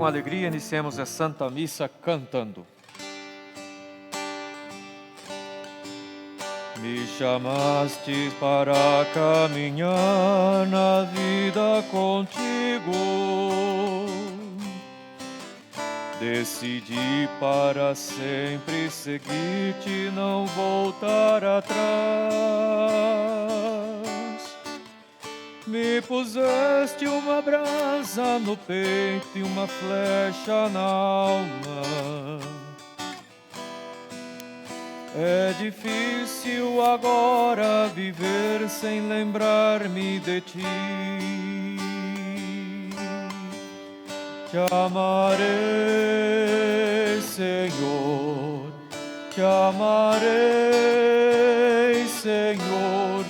com alegria, iniciemos a Santa Missa cantando. Me chamastes para caminhar na vida contigo. Decidi para sempre seguir-te, não voltar atrás. Me puseste uma brasa no peito e uma flecha na alma. É difícil agora viver sem lembrar-me de ti. Te amarei, Senhor, te amarei, Senhor.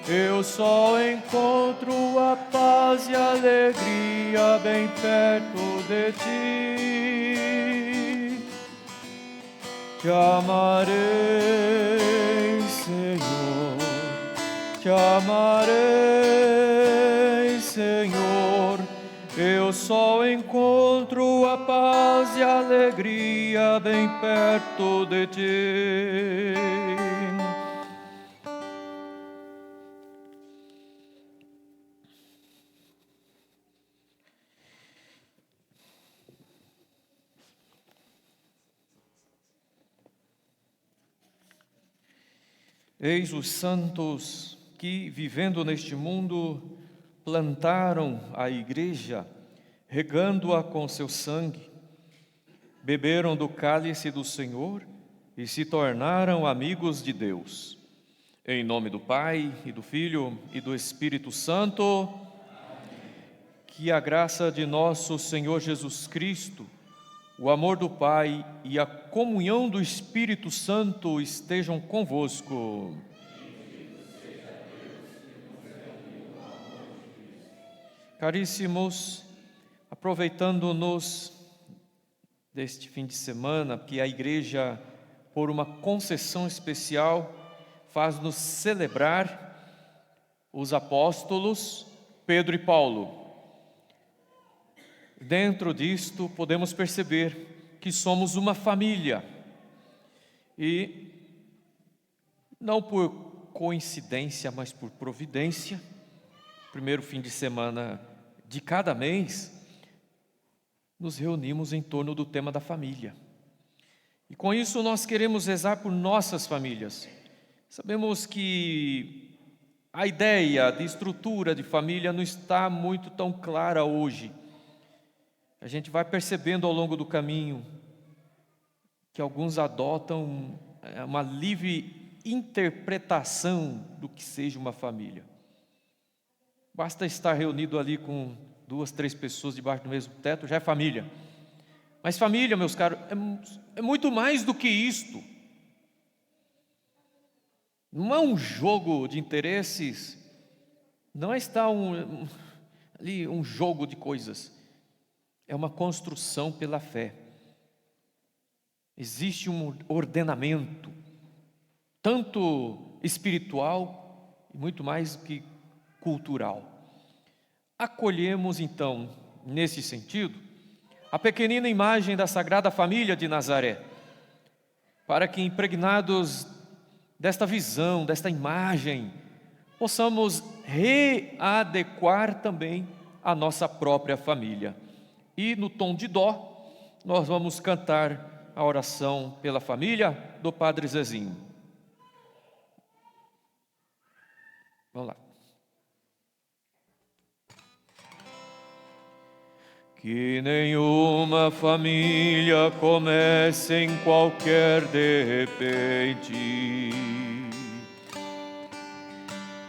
Eu só encontro a paz e a alegria bem perto de ti. Te amarei, Senhor, te amarei, Senhor. Eu só encontro a paz e a alegria bem perto de ti. Eis os santos que, vivendo neste mundo, plantaram a igreja, regando-a com seu sangue, beberam do cálice do Senhor e se tornaram amigos de Deus. Em nome do Pai, e do Filho, e do Espírito Santo, que a graça de nosso Senhor Jesus Cristo, o amor do Pai e a comunhão do Espírito Santo estejam convosco. Caríssimos, aproveitando-nos deste fim de semana, que a Igreja, por uma concessão especial, faz-nos celebrar os apóstolos Pedro e Paulo. Dentro disto, podemos perceber que somos uma família. E, não por coincidência, mas por providência, primeiro fim de semana de cada mês, nos reunimos em torno do tema da família. E com isso nós queremos rezar por nossas famílias. Sabemos que a ideia de estrutura de família não está muito tão clara hoje. A gente vai percebendo ao longo do caminho que alguns adotam uma livre interpretação do que seja uma família. Basta estar reunido ali com 2, 3 pessoas debaixo do mesmo teto, já é família. Mas família, meus caros, é muito mais do que isto. Não é um jogo de interesses, não está ali um jogo de coisas. É uma construção pela fé. Existe um ordenamento, tanto espiritual e muito mais do que cultural. Acolhemos então, nesse sentido, a pequenina imagem da Sagrada Família de Nazaré, para que, impregnados desta visão, desta imagem, possamos readequar também a nossa própria família. E no tom de dó, nós vamos cantar a oração pela família do Padre Zezinho. Vamos lá. Que nenhuma família comece em qualquer de repente.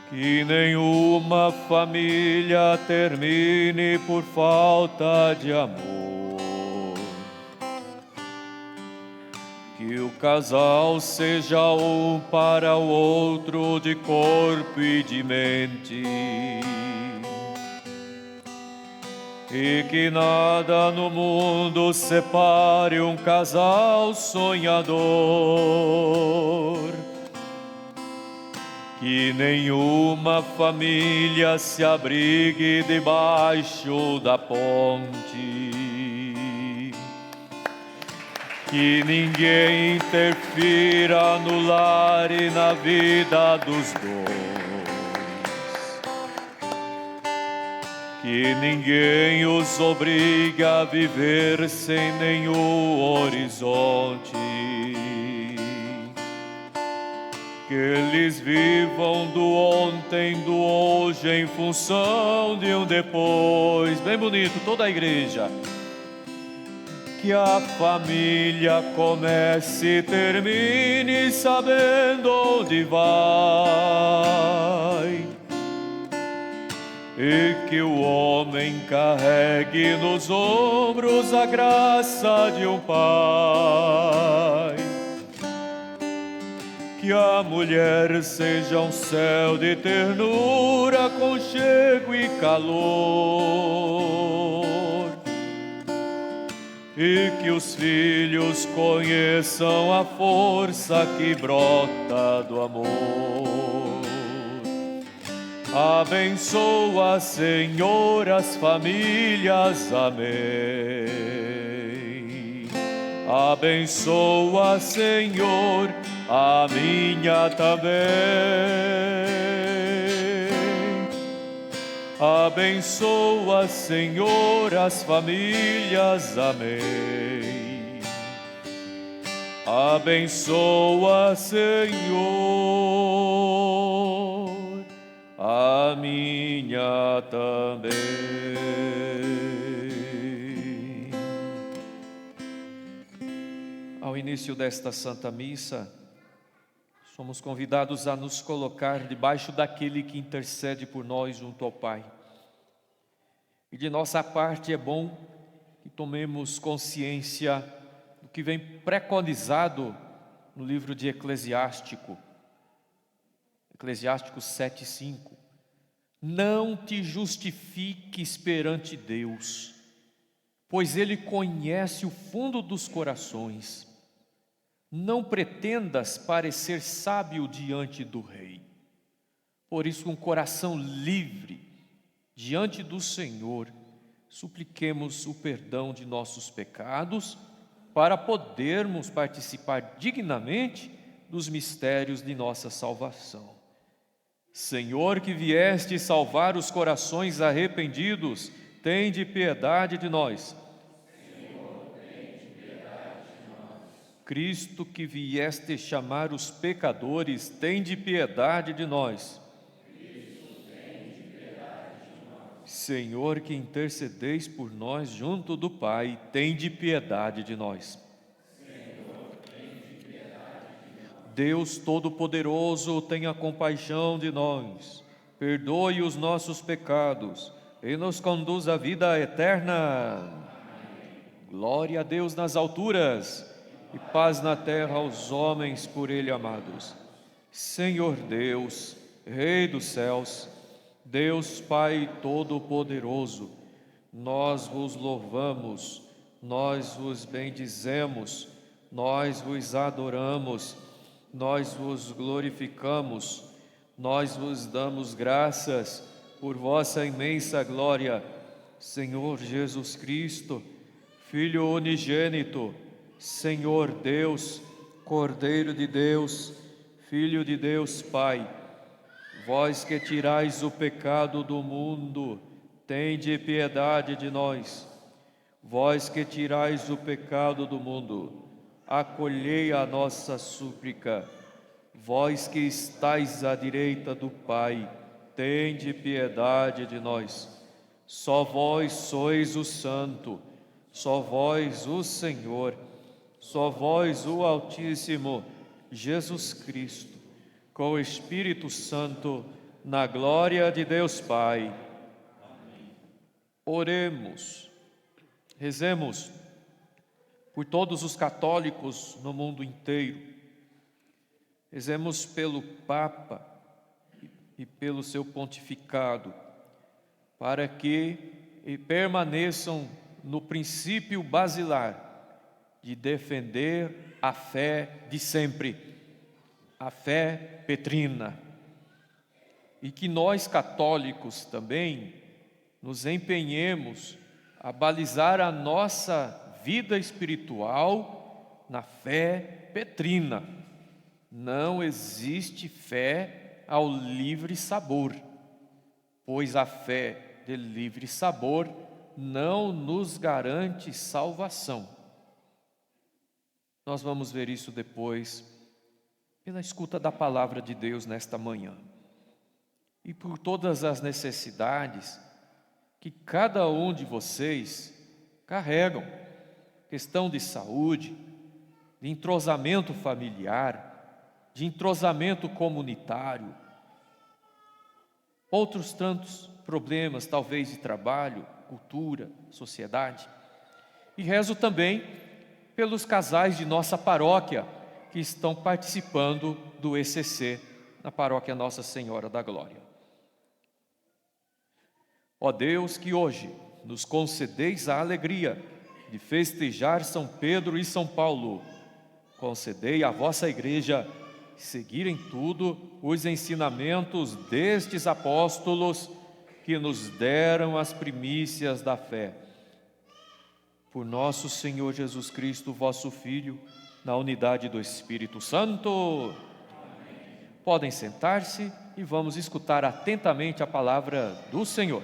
Que nenhuma família termine por falta de amor. Que o casal seja um para o outro de corpo e de mente. E que nada no mundo separe um casal sonhador. Que nenhuma família se abrigue debaixo da ponte. que ninguém interfira no lar e na vida dos dois, que ninguém os obriga a viver sem nenhum horizonte, que eles vivam do ontem, do hoje, em função de um depois. Bem bonito, toda a igreja. Que a família comece e termine sabendo onde vai, e que o homem carregue nos ombros a graça de um pai. Que a mulher seja um céu de ternura, aconchego e calor, e que os filhos conheçam a força que brota do amor. Abençoa, Senhor, as famílias. Amém. Abençoa, Senhor, a minha também. Abençoa, Senhor, as famílias. Amém. Abençoa, Senhor, a minha também. Ao início desta Santa Missa, somos convidados a nos colocar debaixo daquele que intercede por nós junto ao Pai. E de nossa parte é bom que tomemos consciência do que vem preconizado no livro de Eclesiástico 7:5. Não te justifiques perante Deus, pois Ele conhece o fundo dos corações. Não pretendas parecer sábio diante do rei. Por isso, com um coração livre diante do Senhor, supliquemos o perdão de nossos pecados, para podermos participar dignamente dos mistérios de nossa salvação. Senhor, que vieste salvar os corações arrependidos, tende piedade de nós. Cristo, que vieste chamar os pecadores, tende piedade de nós. Senhor, que intercedeis por nós junto do Pai, tende piedade de nós. Deus Todo-Poderoso, tenha compaixão de nós, perdoe os nossos pecados e nos conduz à vida eterna. Glória a Deus nas alturas e paz na terra aos homens por Ele amados. Senhor Deus, Rei dos céus, Deus Pai Todo-Poderoso, nós vos louvamos, nós vos bendizemos, nós vos adoramos, nós vos glorificamos, nós vos damos graças por vossa imensa glória, Senhor Jesus Cristo, Filho unigênito, Senhor Deus, Cordeiro de Deus, Filho de Deus Pai. Vós que tirais o pecado do mundo, tende piedade de nós. Vós que tirais o pecado do mundo, acolhei a nossa súplica. Vós que estais à direita do Pai, tende piedade de nós. Só vós sois o Santo, só vós o Senhor, só vós o Altíssimo, Jesus Cristo, com o Espírito Santo, na glória de Deus Pai. Amém. Oremos, rezemos por todos os católicos no mundo inteiro. Rezemos pelo Papa e pelo seu pontificado, para que permaneçam no princípio basilar de defender a fé de sempre, a fé petrina. E que nós católicos também nos empenhemos a balizar a nossa vida espiritual na fé petrina. Não existe fé ao livre sabor, pois a fé de livre sabor não nos garante salvação. Nós vamos ver isso depois, pela escuta da palavra de Deus nesta manhã. E por todas as necessidades que cada um de vocês carregam, questão de saúde, de entrosamento familiar, de entrosamento comunitário, outros tantos problemas, talvez de trabalho, cultura, sociedade. E rezo também pelos casais de nossa paróquia que estão participando do ECC na paróquia Nossa Senhora da Glória. Ó Deus, que hoje nos concedeis a alegria de festejar São Pedro e São Paulo, concedei à vossa igreja seguir em tudo os ensinamentos destes apóstolos que nos deram as primícias da fé. Por nosso Senhor Jesus Cristo, vosso Filho, na unidade do Espírito Santo. Amém. Podem sentar-se e vamos escutar atentamente a palavra do Senhor.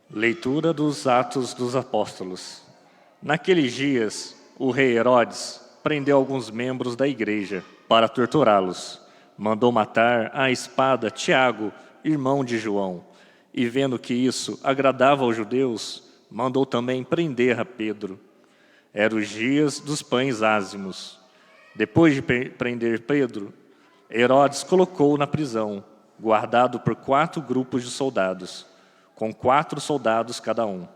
Leitura dos Atos dos Apóstolos. Naqueles dias, o rei Herodes prendeu alguns membros da igreja para torturá-los. Mandou matar à espada Tiago, irmão de João, e vendo que isso agradava aos judeus, mandou também prender a Pedro. Eram os dias dos pães ázimos. Depois de prender Pedro, Herodes colocou-o na prisão, guardado por 4 grupos de soldados, com 4 soldados cada um.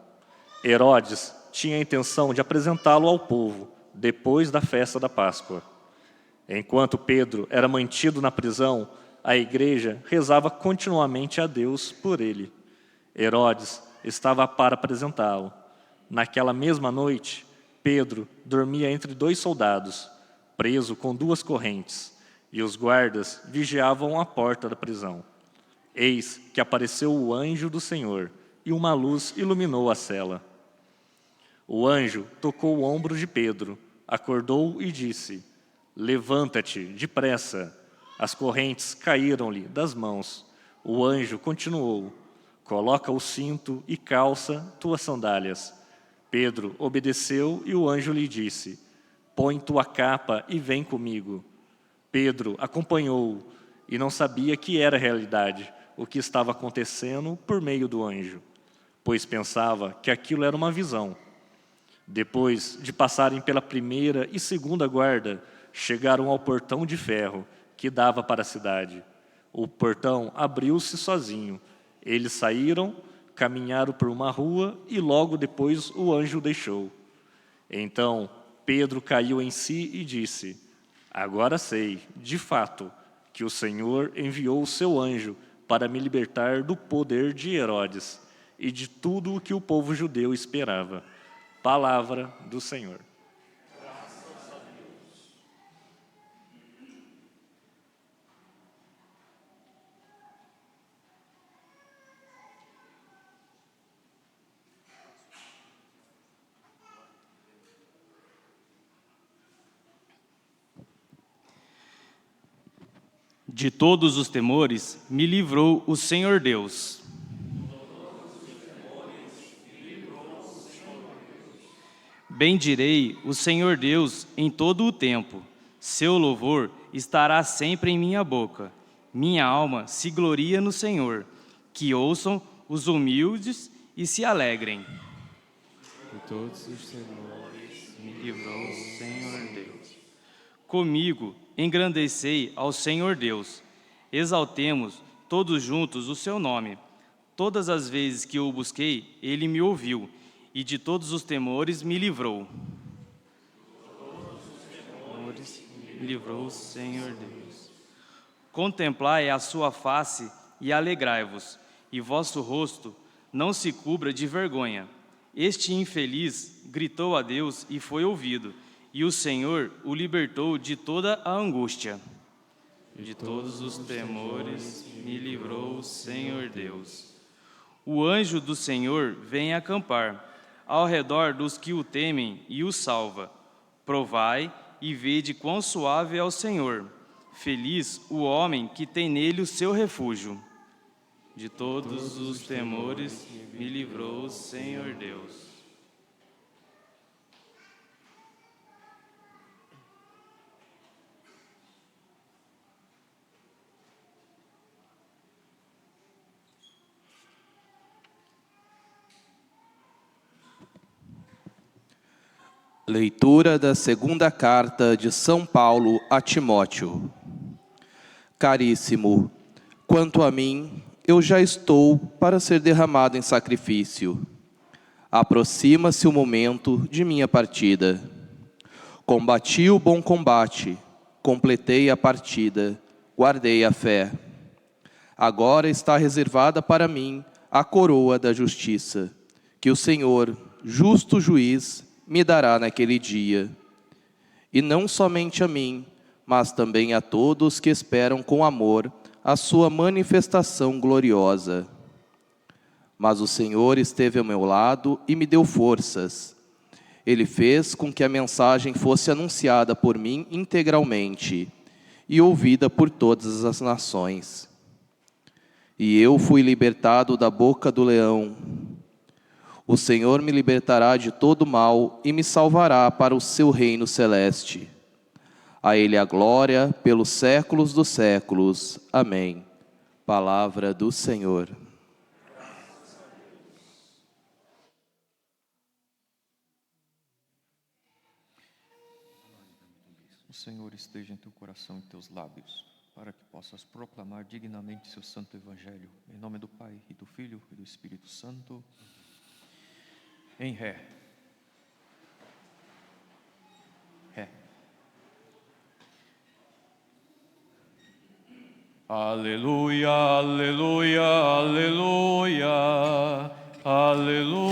Herodes tinha a intenção de apresentá-lo ao povo depois da festa da Páscoa. Enquanto Pedro era mantido na prisão, a igreja rezava continuamente a Deus por ele. Herodes estava para apresentá-lo. Naquela mesma noite, Pedro dormia entre 2 soldados, preso com 2 correntes, e os guardas vigiavam a porta da prisão. Eis que apareceu o anjo do Senhor, e uma luz iluminou a cela. O anjo tocou o ombro de Pedro, acordou e disse: Levanta-te, depressa. As correntes caíram-lhe das mãos. O anjo continuou: Coloca o cinto e calça tuas sandálias. Pedro obedeceu e o anjo lhe disse: Põe tua capa e vem comigo. Pedro acompanhou-o e não sabia que era realidade o que estava acontecendo por meio do anjo, pois pensava que aquilo era uma visão. Depois de passarem pela primeira e segunda guarda, chegaram ao portão de ferro que dava para a cidade. O portão abriu-se sozinho. Eles saíram, caminharam por uma rua e logo depois o anjo o deixou. Então Pedro caiu em si e disse: Agora sei, de fato, que o Senhor enviou o seu anjo para me libertar do poder de Herodes e de tudo o que o povo judeu esperava. Palavra do Senhor. Graças a Deus. De todos os temores me livrou o Senhor Deus. Bendirei o Senhor Deus em todo o tempo. Seu louvor estará sempre em minha boca. Minha alma se gloria no Senhor. Que ouçam os humildes e se alegrem. De todos os temores me livrou o Senhor Deus. Comigo engrandecei ao Senhor Deus. Exaltemos todos juntos o seu nome. Todas as vezes que o busquei, ele me ouviu, e de todos os temores me livrou. Me livrou o Senhor Deus. Contemplai a sua face e alegrai-vos, e vosso rosto não se cubra de vergonha. Este infeliz gritou a Deus e foi ouvido, e o Senhor o libertou de toda a angústia. De todos os temores me livrou o Senhor Deus. O anjo do Senhor vem acampar ao redor dos que o temem e o salva. Provai e vede quão suave é o Senhor. Feliz o homem que tem nele o seu refúgio. De todos os temores me livrou o Senhor Deus. Leitura da segunda carta de São Paulo a Timóteo. Caríssimo, quanto a mim, eu já estou para ser derramado em sacrifício. Aproxima-se o momento de minha partida. Combati o bom combate, completei a partida, guardei a fé. Agora está reservada para mim a coroa da justiça, que o Senhor, justo juiz, me dará naquele dia. E não somente a mim, mas também a todos que esperam com amor a sua manifestação gloriosa. Mas o Senhor esteve ao meu lado e me deu forças. Ele fez com que a mensagem fosse anunciada por mim integralmente e ouvida por todas as nações. E eu fui libertado da boca do leão. O Senhor me libertará de todo mal e me salvará para o seu reino celeste. A Ele a glória pelos séculos dos séculos. Amém. Palavra do Senhor. O Senhor esteja em teu coração e em teus lábios, para que possas proclamar dignamente seu santo evangelho. Em nome do Pai, e do Filho, e do Espírito Santo. Em ré. Ré. Aleluia, aleluia, aleluia, aleluia,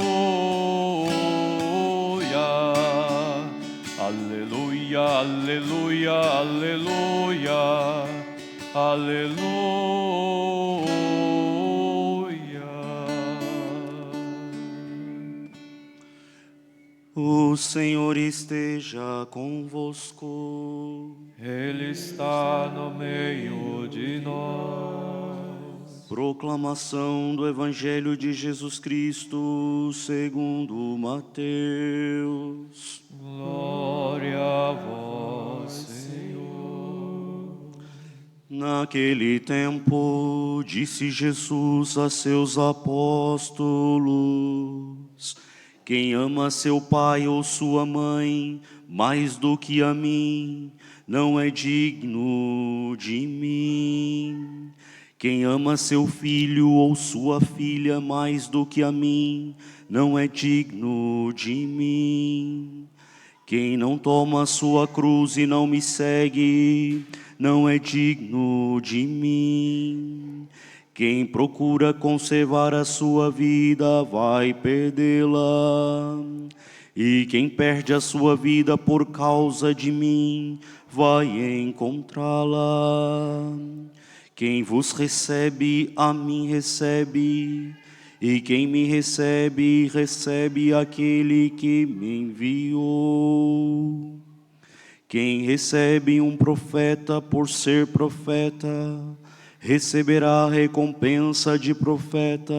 aleluia, aleluia, aleluia, aleluia. O Senhor esteja convosco. Ele está no meio de nós. Proclamação do Evangelho de Jesus Cristo segundo Mateus. Glória a vós, Senhor. Naquele tempo, disse Jesus a seus apóstolos: quem ama seu pai ou sua mãe mais do que a mim, não é digno de mim. Quem ama seu filho ou sua filha mais do que a mim, não é digno de mim. Quem não toma sua cruz e não me segue, não é digno de mim. Quem procura conservar a sua vida, vai perdê-la. E quem perde a sua vida por causa de mim, vai encontrá-la. Quem vos recebe, a mim recebe. E quem me recebe, recebe aquele que me enviou. Quem recebe um profeta por ser profeta, receberá a recompensa de profeta.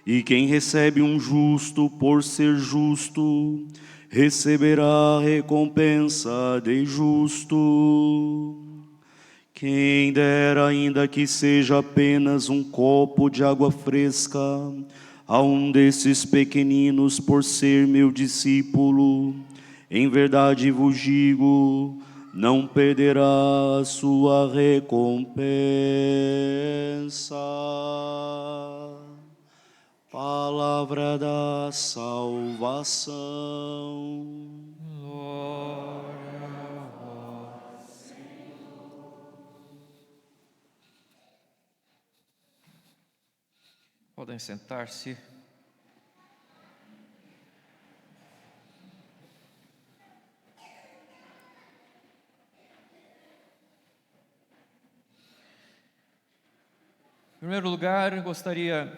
E quem recebe um justo por ser justo, receberá a recompensa de justo. Quem dera ainda que seja apenas um copo de água fresca a um desses pequeninos por ser meu discípulo, em verdade vos digo, não perderá a sua recompensa. Palavra da salvação. Glória a vós, Senhor. Podem sentar-se. primeiro lugar, eu gostaria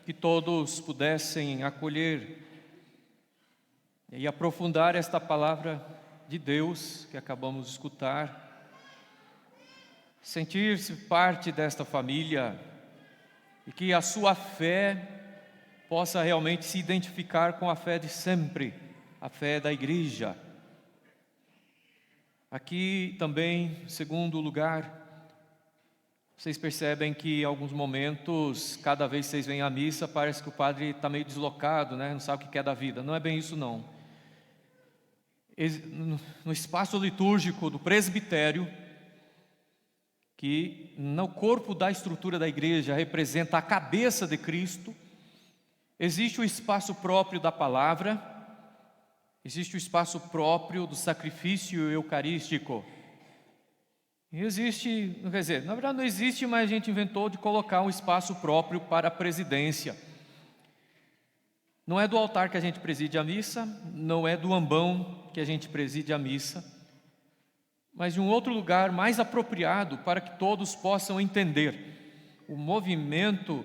que todos pudessem acolher e aprofundar esta palavra de Deus que acabamos de escutar, sentir-se parte desta família e que a sua fé possa realmente se identificar com a fé de sempre, a fé da igreja. Aqui também, em segundo lugar, vocês percebem que em alguns momentos, cada vez que vocês vêm à missa, parece que o padre está meio deslocado, né? Não sabe o que é da vida. Não é bem isso, não. No espaço litúrgico do presbitério, que no corpo da estrutura da igreja representa a cabeça de Cristo, existe o espaço próprio da palavra, existe o espaço próprio do sacrifício eucarístico. Existe, quer dizer, na verdade não existe, mas a gente inventou de colocar um espaço próprio para a presidência. Não é do altar que a gente preside a missa, não é do ambão que a gente preside a missa, mas de um outro lugar mais apropriado para que todos possam entender o movimento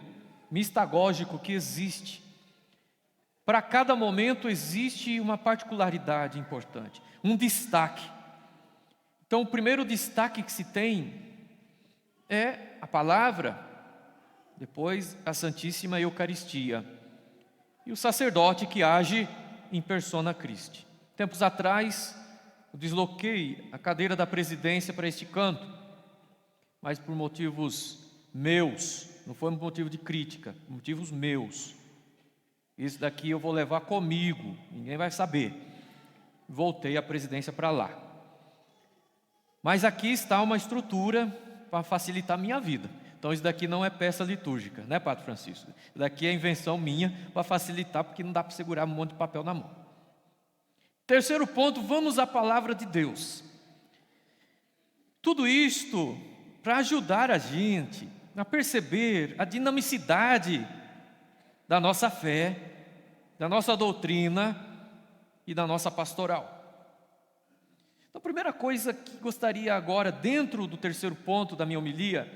mistagógico que existe. Para cada momento existe uma particularidade importante, um destaque. Então, o primeiro destaque que se tem é a palavra, depois a Santíssima Eucaristia e o sacerdote que age em persona Christi. Tempos atrás, eu desloquei a cadeira da presidência para este canto, mas por motivos meus, não foi um motivo de crítica, motivos meus. Isso daqui eu vou levar comigo, ninguém vai saber. Voltei a presidência para lá. Mas aqui está uma estrutura para facilitar a minha vida. Então isso daqui não é peça litúrgica, né, Padre Francisco? Isso daqui é invenção minha para facilitar, porque não dá para segurar um monte de papel na mão. Terceiro ponto, vamos à palavra de Deus. Tudo isto para ajudar a gente a perceber a dinamicidade da nossa fé, da nossa doutrina e da nossa pastoral. Então, a primeira coisa que gostaria agora, dentro do terceiro ponto da minha homilia,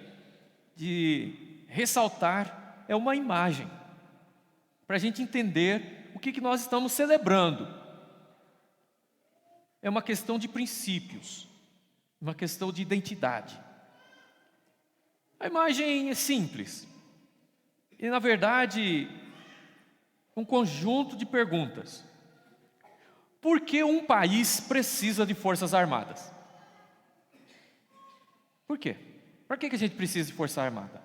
de ressaltar é uma imagem, para a gente entender o que nós estamos celebrando. É uma questão de princípios, uma questão de identidade. A imagem é simples, e na verdade, um conjunto de perguntas. Por que um país precisa de forças armadas? Por quê? Para que a gente precisa de força armada?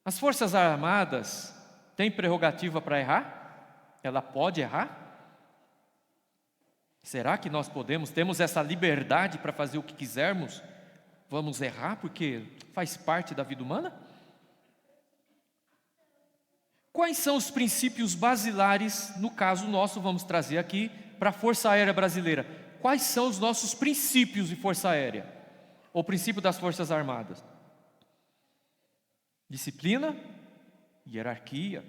As forças armadas têm prerrogativa para errar? Ela pode errar? Será que nós temos essa liberdade para fazer o que quisermos? Vamos errar porque faz parte da vida humana? Quais são os princípios basilares, no caso nosso, vamos trazer aqui, para a Força Aérea Brasileira? Quais são os nossos princípios de Força Aérea? Ou princípio das Forças Armadas? Disciplina, hierarquia.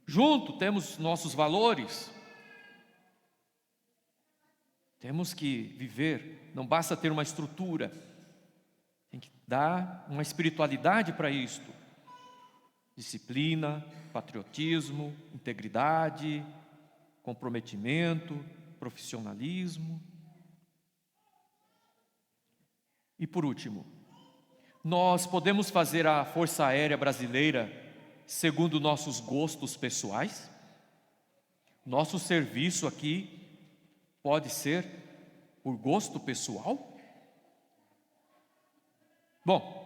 Junto temos nossos valores. Temos que viver, não basta ter uma estrutura, tem que dar uma espiritualidade para isto. Disciplina, patriotismo, integridade, comprometimento, profissionalismo. E por último, nós podemos fazer a Força Aérea Brasileira segundo nossos gostos pessoais? Nosso serviço aqui pode ser por gosto pessoal? Bom,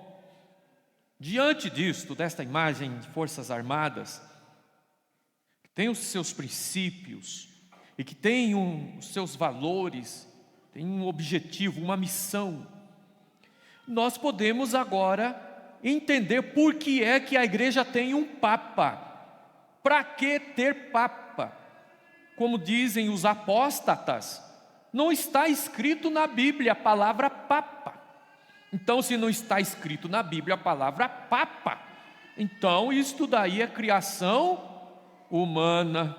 diante disto, desta imagem de forças armadas, que tem os seus princípios e que tem os seus valores, tem um objetivo, uma missão, nós podemos agora entender por que é que a igreja tem um papa. Para que ter papa? Como dizem os apóstatas, não está escrito na Bíblia a palavra papa. Então, se não está escrito na Bíblia a palavra papa, então isto daí é criação humana.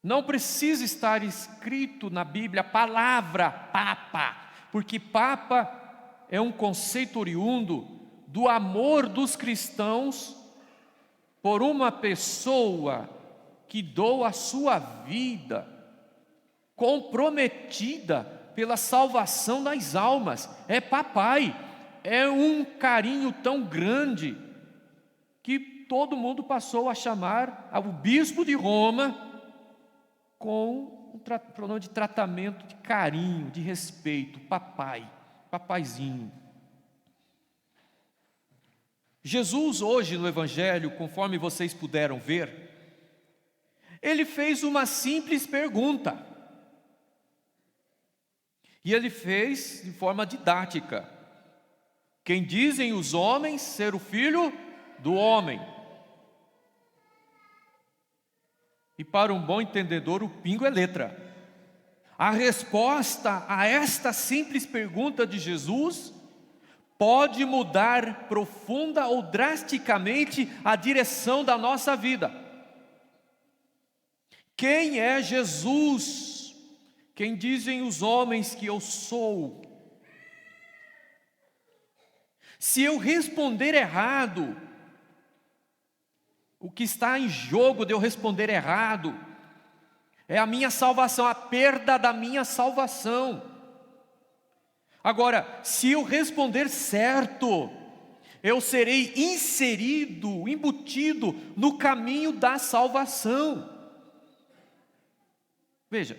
Não precisa estar escrito na Bíblia a palavra Papa, porque Papa é um conceito oriundo do amor dos cristãos por uma pessoa que doa a sua vida, comprometida pela salvação das almas. É papai, é um carinho tão grande que todo mundo passou a chamar o bispo de Roma com um pronome de tratamento, de carinho, de respeito, papai, papaizinho. Jesus hoje no Evangelho, conforme vocês puderam ver, ele fez uma simples pergunta. E ele fez de forma didática. Quem dizem os homens ser o filho do homem? E para um bom entendedor, o pingo é letra. A resposta a esta simples pergunta de Jesus pode mudar profunda ou drasticamente a direção da nossa vida. Quem é Jesus? Quem dizem os homens que eu sou? Se eu responder errado, o que está em jogo de eu responder errado é a minha salvação, a perda da minha salvação. Agora, se eu responder certo, eu serei inserido, embutido no caminho da salvação. Veja,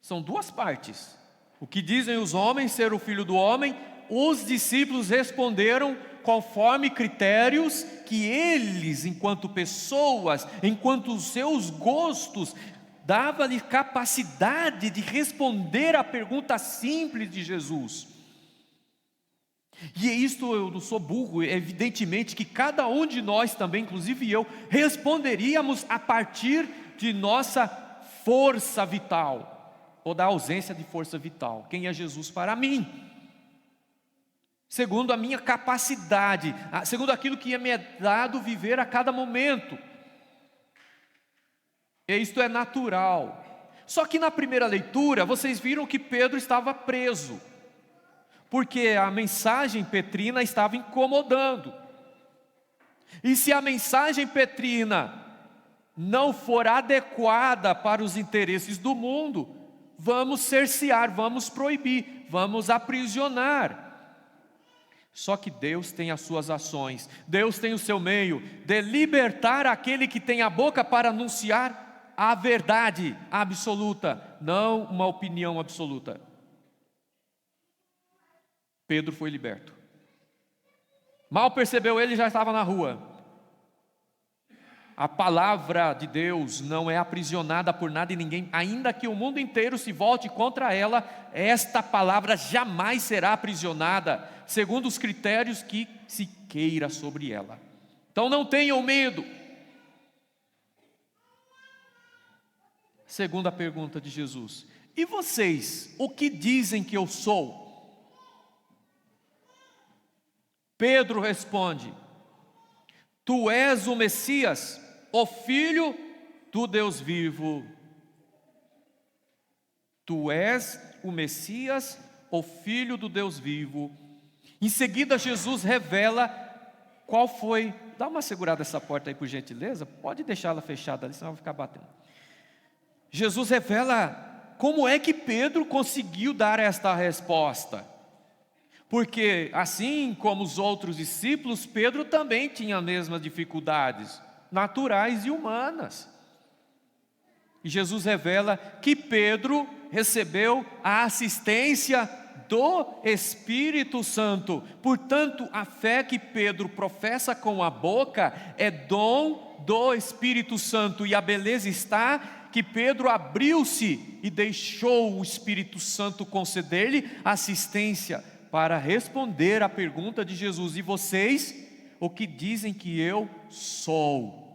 são duas partes. O que dizem os homens ser o filho do homem, os discípulos responderam conforme critérios que eles, enquanto pessoas, enquanto os seus gostos, dava-lhe capacidade de responder à pergunta simples de Jesus. E isto, eu não sou burro, evidentemente que cada um de nós também, inclusive eu, responderíamos a partir de nossa força vital, ou da ausência de força vital. Quem é Jesus para mim? Segundo a minha capacidade, segundo aquilo que me é dado viver a cada momento. E isto é natural. Só que na primeira leitura, vocês viram que Pedro estava preso, porque a mensagem petrina estava incomodando. E se a mensagem petrina não for adequada para os interesses do mundo, vamos cercear, vamos proibir, vamos aprisionar. Só que Deus tem as suas ações, Deus tem o seu meio de libertar aquele que tem a boca para anunciar a verdade absoluta, não uma opinião absoluta. Pedro foi liberto. Mal percebeu ele, já estava na rua. A palavra de Deus não é aprisionada por nada e ninguém, ainda que o mundo inteiro se volte contra ela, esta palavra jamais será aprisionada, segundo os critérios que se queira sobre ela. Então não tenham medo. Segunda pergunta de Jesus: e vocês, o que dizem que eu sou? Pedro responde: tu és o Messias, o Filho do Deus vivo. Tu és o Messias, o Filho do Deus vivo. Em seguida Jesus revela qual foi. Dá uma segurada essa porta aí por gentileza. Pode deixá-la fechada ali, senão vai ficar batendo. Jesus revela como é que Pedro conseguiu dar esta resposta. Porque assim como os outros discípulos, Pedro também tinha as mesmas dificuldades naturais e humanas. E Jesus revela que Pedro recebeu a assistência do Espírito Santo. Portanto, a fé que Pedro professa com a boca é dom do Espírito Santo. E a beleza está que Pedro abriu-se e deixou o Espírito Santo conceder-lhe assistência para responder à pergunta de Jesus: e vocês, o que dizem que eu sou?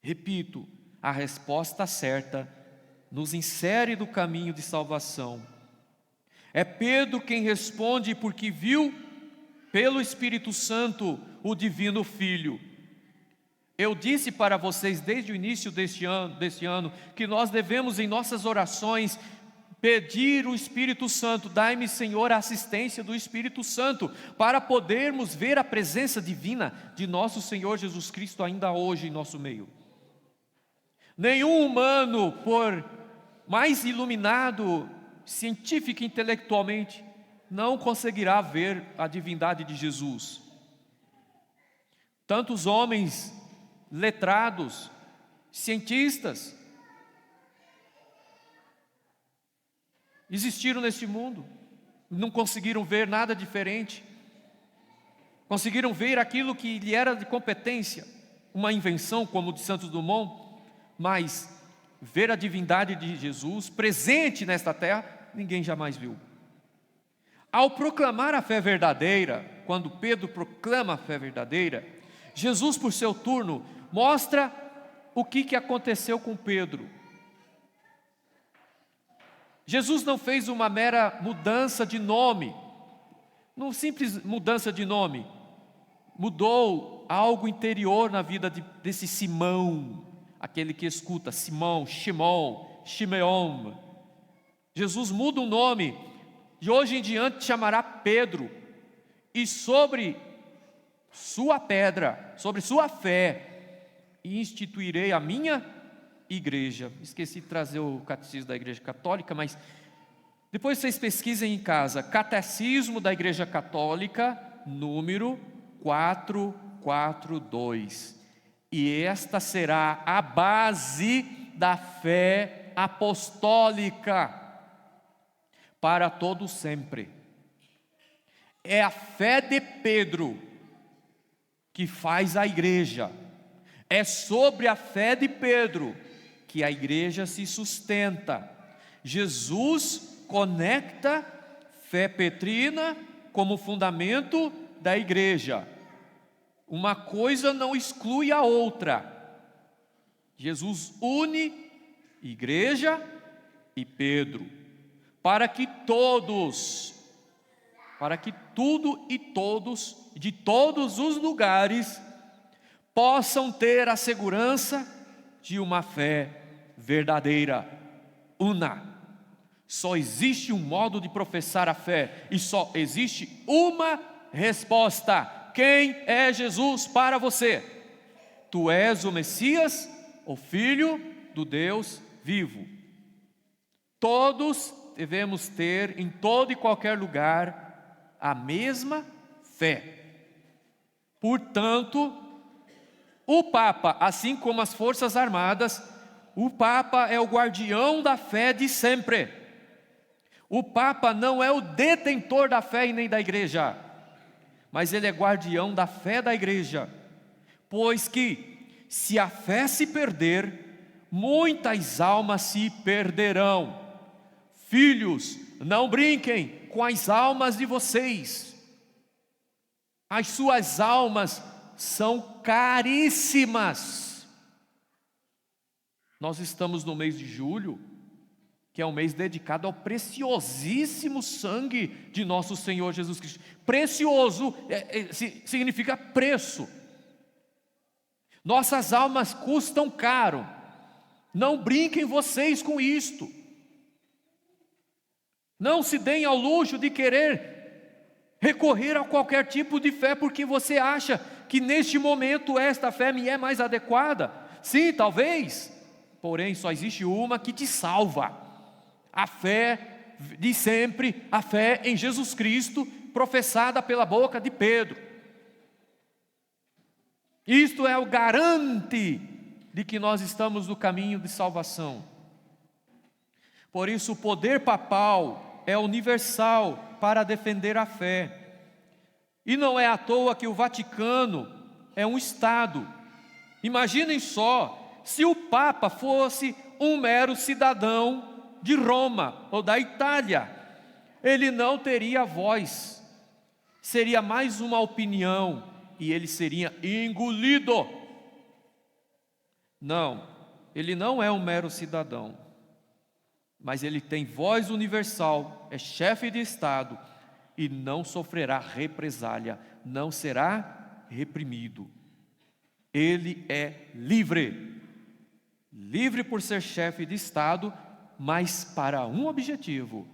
Repito, a resposta certa nos insere no caminho de salvação. É Pedro quem responde porque viu pelo Espírito Santo o Divino Filho. Eu disse para vocês desde o início deste ano que nós devemos em nossas orações pedir o Espírito Santo. Dai-me, Senhor, a assistência do Espírito Santo, para podermos ver a presença divina de nosso Senhor Jesus Cristo ainda hoje em nosso meio. Nenhum humano, por mais iluminado científica e intelectualmente, não conseguirá ver a divindade de Jesus. Tantos homens letrados, cientistas, existiram neste mundo, não conseguiram ver nada diferente, conseguiram ver aquilo que lhe era de competência, uma invenção como de Santos Dumont, mas ver a divindade de Jesus presente nesta terra, ninguém jamais viu. Ao proclamar a fé verdadeira, quando Pedro proclama a fé verdadeira, Jesus, por seu turno, mostra o que aconteceu com Pedro. Jesus não fez uma mera mudança de nome, não simples mudança de nome, mudou algo interior na vida desse Simão, aquele que escuta, Simão, Shimon, Shimeon. Jesus muda o nome, de hoje em diante chamará Pedro, e sobre sua pedra, sobre sua fé, instituirei a minha igreja. Esqueci de trazer o catecismo da Igreja Católica, mas depois vocês pesquisem em casa, Catecismo da Igreja Católica, número 442. E esta será a base da fé apostólica para todo sempre. É a fé de Pedro que faz a igreja. É sobre a fé de Pedro que a igreja se sustenta. Jesus conecta fé petrina como fundamento da igreja. Uma coisa não exclui a outra. Jesus une igreja e Pedro, para que tudo e todos, de todos os lugares, possam ter a segurança de uma fé verdadeira, una. Só existe um modo de professar a fé, e só existe uma resposta: quem é Jesus para você? Tu és o Messias, o Filho do Deus vivo. Todos devemos ter, em todo e qualquer lugar, a mesma fé. Portanto, o Papa, assim como as Forças Armadas, o Papa é o guardião da fé de sempre. O Papa não é o detentor da fé e nem da igreja, mas ele é guardião da fé da igreja, pois que, se a fé se perder, muitas almas se perderão. Filhos, não brinquem com as almas de vocês. As suas almas são caríssimas. Nós estamos no mês de julho, que é um mês dedicado ao preciosíssimo sangue de nosso Senhor Jesus Cristo. Precioso significa preço. Nossas almas custam caro. Não brinquem vocês com isto. Não se deem ao luxo de querer recorrer a qualquer tipo de fé, porque você acha que neste momento esta fé me é mais adequada. Sim, talvez, porém só existe uma que te salva. A fé de sempre, a fé em Jesus Cristo, professada pela boca de Pedro. Isto é o garante de que nós estamos no caminho de salvação. Por isso o poder papal é universal para defender a fé. E não é à toa que o Vaticano é um Estado. Imaginem só, se o Papa fosse um mero cidadão de Roma ou da Itália, ele não teria voz, seria mais uma opinião e ele seria engolido. Não, ele não é um mero cidadão, mas ele tem voz universal, é chefe de Estado e não sofrerá represália, não será reprimido. ele é livre. Livre por ser chefe de Estado, mas para um objetivo: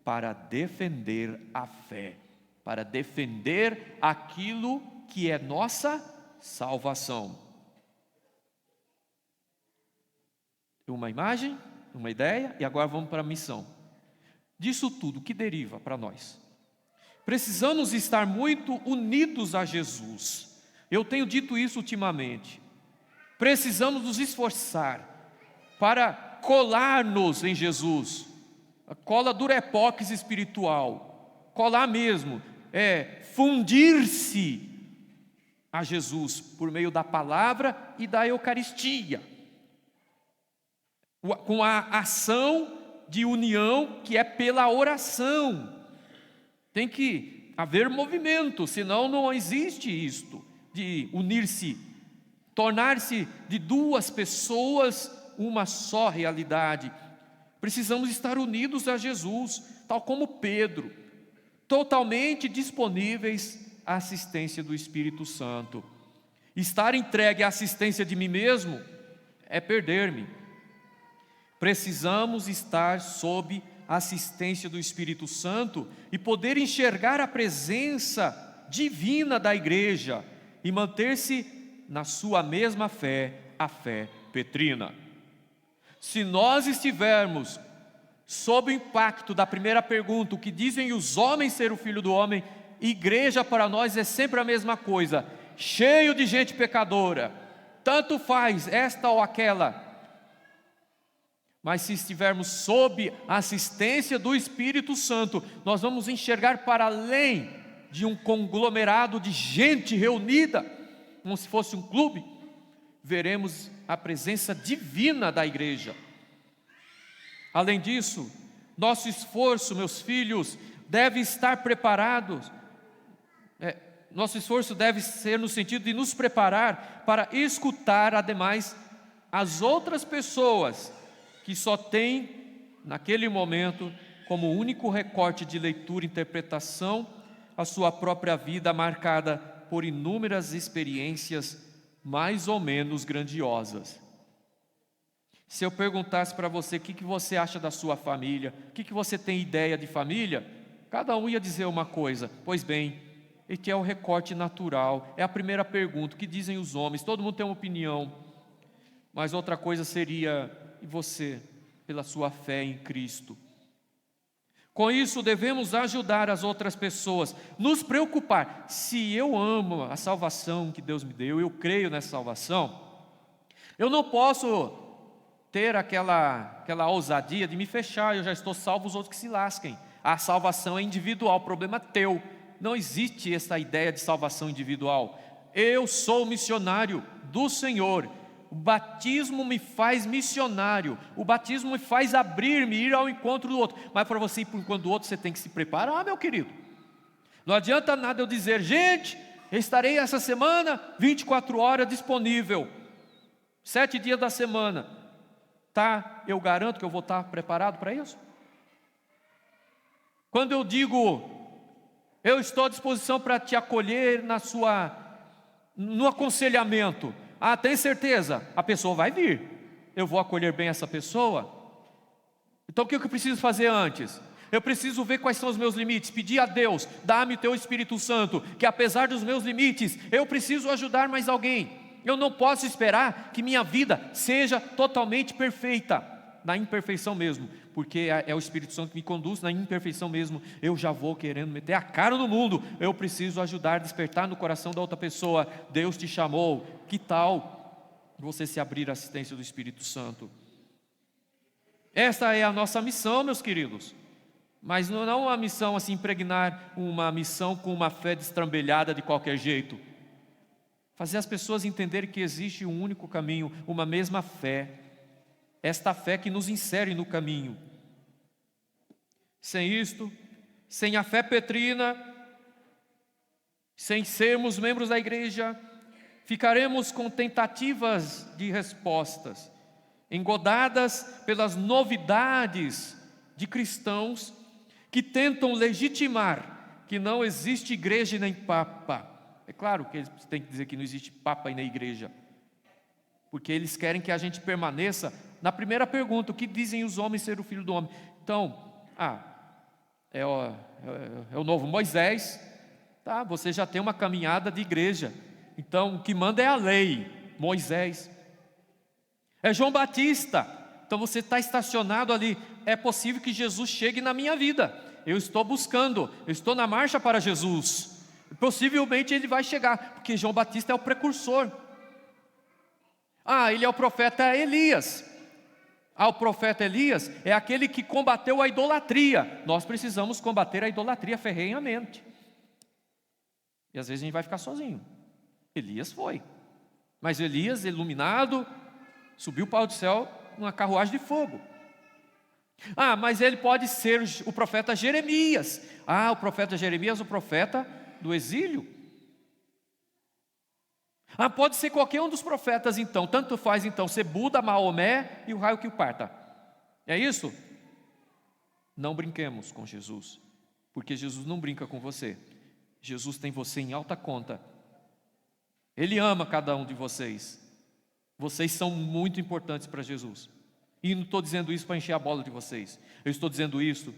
para defender a fé, para defender aquilo que é nossa salvação. Uma imagem, uma ideia, e agora vamos para a missão. Disso tudo, o que deriva para nós? Precisamos estar muito unidos a Jesus. Eu tenho dito isso ultimamente. Precisamos nos esforçar para colar-nos em Jesus. A cola durepox espiritual. Colar mesmo, fundir-se a Jesus por meio da palavra e da Eucaristia, com a ação de união que é pela oração. Tem que haver movimento, senão não existe isto de unir-se, tornar-se de duas pessoas uma só realidade. Precisamos estar unidos a Jesus, tal como Pedro, totalmente disponíveis à assistência do Espírito Santo. Estar entregue à assistência de mim mesmo é perder-me. Precisamos estar sob a assistência do Espírito Santo e poder enxergar a presença divina da igreja e manter-se na sua mesma fé, a fé petrina. Se nós estivermos sob o impacto da primeira pergunta, o que dizem os homens ser o Filho do Homem, igreja para nós é sempre a mesma coisa, cheio de gente pecadora, tanto faz esta ou aquela. Mas se estivermos sob a assistência do Espírito Santo, nós vamos enxergar para além de um conglomerado de gente reunida, como se fosse um clube. Veremos a presença divina da igreja. Além disso, nosso esforço, meus filhos, deve estar preparado. Nosso esforço deve ser no sentido de nos preparar para escutar, ademais, as outras pessoas que só têm, naquele momento, como único recorte de leitura e interpretação, a sua própria vida marcada por inúmeras experiências mais ou menos grandiosas. Se eu perguntasse para você o que você acha da sua família, o que você tem ideia de família, cada um ia dizer uma coisa. Pois bem, e que é o recorte natural, é a primeira pergunta, o que dizem os homens? Todo mundo tem uma opinião, mas outra coisa seria: e você, pela sua fé em Cristo? Com isso, devemos ajudar as outras pessoas, nos preocupar. Se eu amo a salvação que Deus me deu, eu creio nessa salvação, eu não posso ter aquela ousadia de me fechar, eu já estou salvo, os outros que se lasquem. A salvação é individual, problema teu. Não existe essa ideia de salvação individual. Eu sou missionário do Senhor. O batismo me faz missionário, o batismo me faz abrir-me, ir ao encontro do outro. Mas para você ir para o encontro do outro, você tem que se preparar, meu querido. Não adianta nada eu dizer: gente, eu estarei essa semana 24 horas disponível, 7 dias da semana. Tá, eu garanto que eu vou estar preparado para isso? Quando eu digo: eu estou à disposição para te acolher no aconselhamento, tem certeza? A pessoa vai vir. Eu vou acolher bem essa pessoa? Então o que eu preciso fazer antes? Eu preciso ver quais são os meus limites, pedir a Deus: dá-me teu Espírito Santo, que apesar dos meus limites, eu preciso ajudar mais alguém. Eu não posso esperar que minha vida seja totalmente perfeita, na imperfeição mesmo, porque é o Espírito Santo que me conduz. Na imperfeição mesmo, eu já vou querendo meter a cara no mundo. Eu preciso ajudar, despertar no coração da outra pessoa: Deus te chamou, que tal você se abrir à assistência do Espírito Santo? Esta é a nossa missão, meus queridos, mas não é uma missão assim, impregnar uma missão com uma fé destrambelhada de qualquer jeito. Fazer as pessoas entenderem que existe um único caminho, uma mesma fé, esta fé que nos insere no caminho. Sem isto, sem a fé petrina, sem sermos membros da igreja, ficaremos com tentativas de respostas, engodadas pelas novidades de cristãos que tentam legitimar que não existe igreja nem papa. É claro que eles têm que dizer que não existe papa aí na igreja, porque eles querem que a gente permaneça na primeira pergunta: o que dizem os homens ser o Filho do Homem? Então, é o novo Moisés, tá? Você já tem uma caminhada de igreja, então o que manda é a lei, Moisés. É João Batista, então você está estacionado ali. É possível que Jesus chegue na minha vida, eu estou buscando, eu estou na marcha para Jesus, possivelmente ele vai chegar, porque João Batista é o precursor. Ele é o profeta Elias. O profeta Elias é aquele que combateu a idolatria. Nós precisamos combater a idolatria ferrenhamente. E às vezes a gente vai ficar sozinho. Elias foi, mas Elias, iluminado, subiu para o céu numa carruagem de fogo. Mas ele pode ser o profeta Jeremias. O profeta Jeremias, o profeta do exílio. Pode ser qualquer um dos profetas então, tanto faz então ser Buda, Maomé e o raio que o parta. É isso? Não brinquemos com Jesus, porque Jesus não brinca com você. Jesus tem você em alta conta. Ele ama cada um de vocês. Vocês são muito importantes para Jesus. E não estou dizendo isso para encher a bola de vocês. Eu estou dizendo isso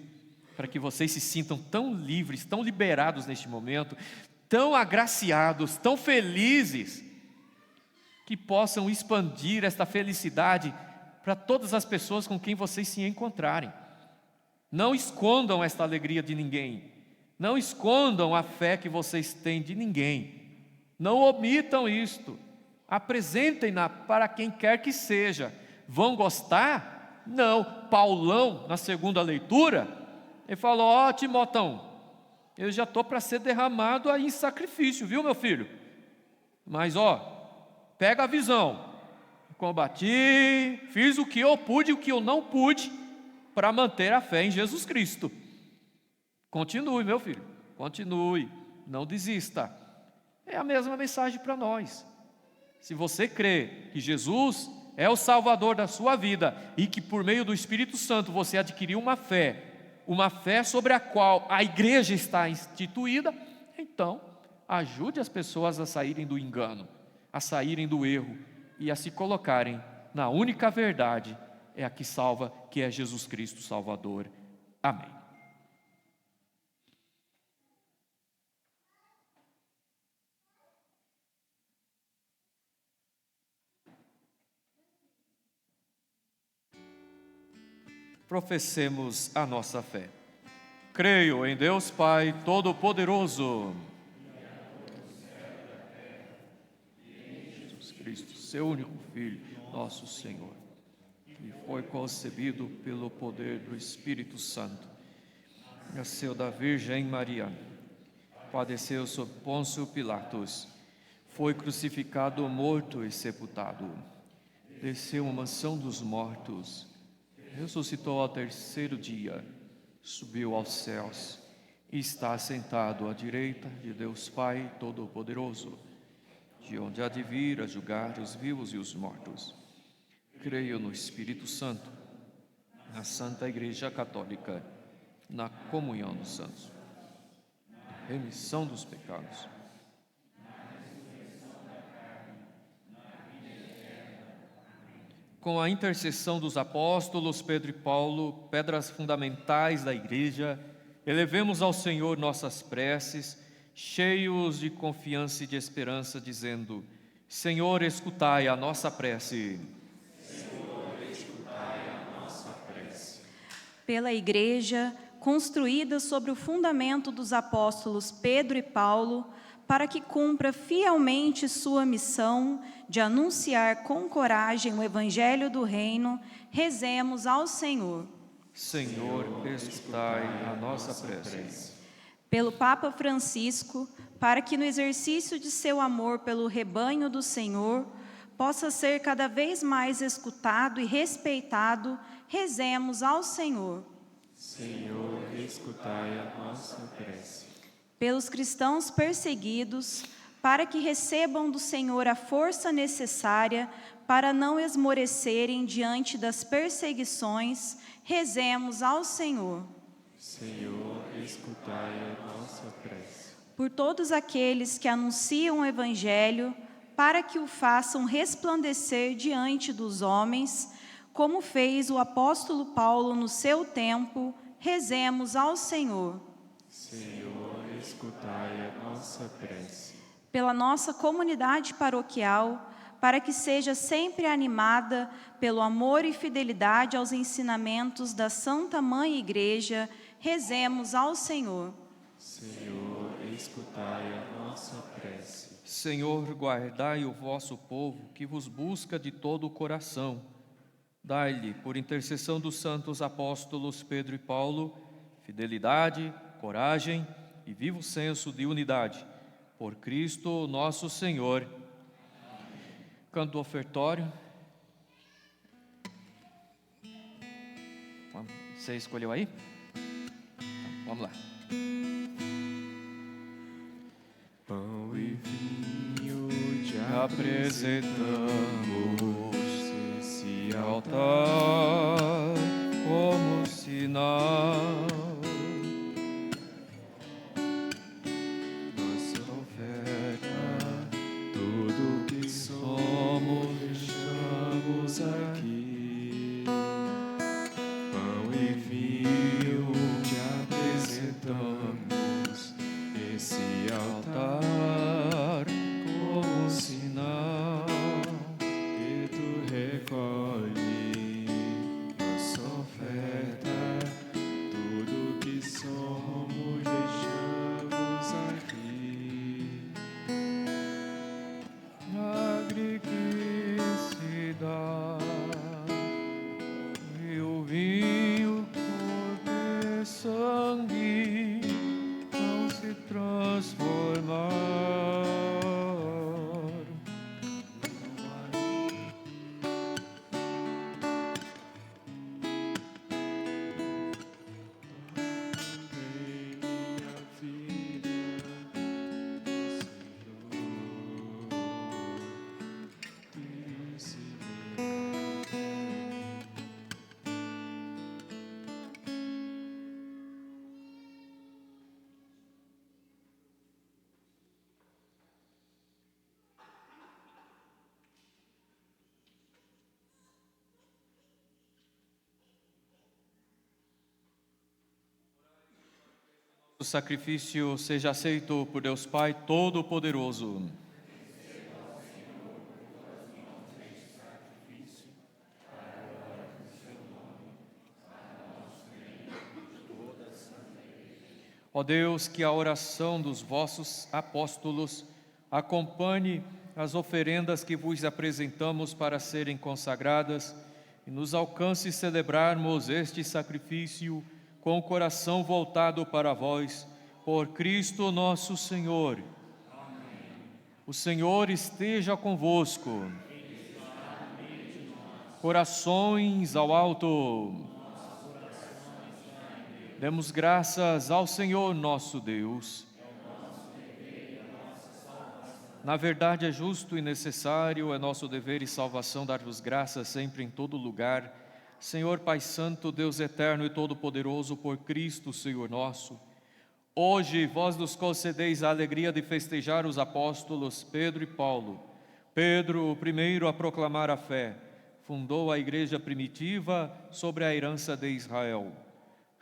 para que vocês se sintam tão livres, tão liberados neste momento, tão agraciados, tão felizes, que possam expandir esta felicidade para todas as pessoas com quem vocês se encontrarem. Não escondam esta alegria de ninguém. Não escondam a fé que vocês têm de ninguém. Não omitam isto. Apresentem-na para quem quer que seja. Vão gostar? Não. Paulão, na segunda leitura, ele falou: Timotão, eu já estou para ser derramado aí em sacrifício, viu, meu filho? Mas pega a visão. Combati, fiz o que eu pude e o que eu não pude para manter a fé em Jesus Cristo. Continue, meu filho, continue, não desista. É a mesma mensagem para nós. Se você crê que Jesus é o Salvador da sua vida e que por meio do Espírito Santo você adquiriu uma fé sobre a qual a igreja está instituída, então ajude as pessoas a saírem do engano, a saírem do erro e a se colocarem na única verdade, é a que salva, que é Jesus Cristo Salvador. Amém. Professemos a nossa fé. Creio em Deus Pai Todo-Poderoso, Jesus Cristo, seu único Filho, nosso Senhor, que foi concebido pelo poder do Espírito Santo, nasceu da Virgem Maria, padeceu sob Pôncio Pilatos, foi crucificado, morto e sepultado, desceu à mansão dos mortos, ressuscitou ao terceiro dia, subiu aos céus e está sentado à direita de Deus Pai Todo-Poderoso, de onde há de vir a julgar os vivos e os mortos. Creio no Espírito Santo, na Santa Igreja Católica, na comunhão dos santos, remissão dos pecados, com a intercessão dos apóstolos Pedro e Paulo, pedras fundamentais da igreja, elevemos ao Senhor nossas preces, cheios de confiança e de esperança, dizendo: Senhor, escutai a nossa prece. Senhor, escutai a nossa prece. Pela igreja, construída sobre o fundamento dos apóstolos Pedro e Paulo, para que cumpra fielmente sua missão de anunciar com coragem o Evangelho do Reino, rezemos ao Senhor. Senhor, escutai a nossa prece. Pelo Papa Francisco, para que no exercício de seu amor pelo rebanho do Senhor, possa ser cada vez mais escutado e respeitado, rezemos ao Senhor. Senhor, escutai a nossa prece. Pelos cristãos perseguidos, para que recebam do Senhor a força necessária para não esmorecerem diante das perseguições, rezemos ao Senhor. Senhor, escutai a nossa prece. Por todos aqueles que anunciam o Evangelho, para que o façam resplandecer diante dos homens, como fez o apóstolo Paulo no seu tempo. Rezemos ao Senhor. Senhor, escutai a nossa prece. Pela nossa comunidade paroquial, para que seja sempre animada pelo amor e fidelidade aos ensinamentos da Santa Mãe Igreja, rezemos ao Senhor. Senhor, escutai a nossa prece. Senhor, guardai o vosso povo que vos busca de todo o coração. Dai-lhe, por intercessão dos santos apóstolos Pedro e Paulo, fidelidade, coragem e vivo senso de unidade. Por Cristo nosso Senhor. Canto do ofertório. Você escolheu aí? Então, vamos lá. Pão e vinho te Apresentamos esse altar como sinal. nossa oferta, tudo que somos deixamos aqui. Pão e vinho te apresentamos esse altar como sinal que tu recolhe nossa oferta, tudo que somos deixamos aqui. Milagre que se dá, e o vinho, corpo e sangue vão se transformar. Em minha vida, Senhor, disse-me. O sacrifício seja aceito por Deus Pai Todo-Poderoso. Ó Deus, que a oração dos vossos apóstolos acompanhe as oferendas que vos apresentamos para serem consagradas e nos alcance celebrarmos este sacrifício com o coração voltado para vós, por Cristo nosso Senhor. Amém. O Senhor esteja convosco. Corações ao alto. Demos graças ao Senhor nosso Deus. Na verdade é justo e necessário, é nosso dever e salvação dar-vos graças sempre em todo lugar, Senhor Pai Santo, Deus eterno e todo-poderoso, por Cristo, Senhor nosso. Hoje vós nos concedeis a alegria de festejar os apóstolos Pedro e Paulo. Pedro, o primeiro a proclamar a fé, fundou a igreja primitiva sobre a herança de Israel.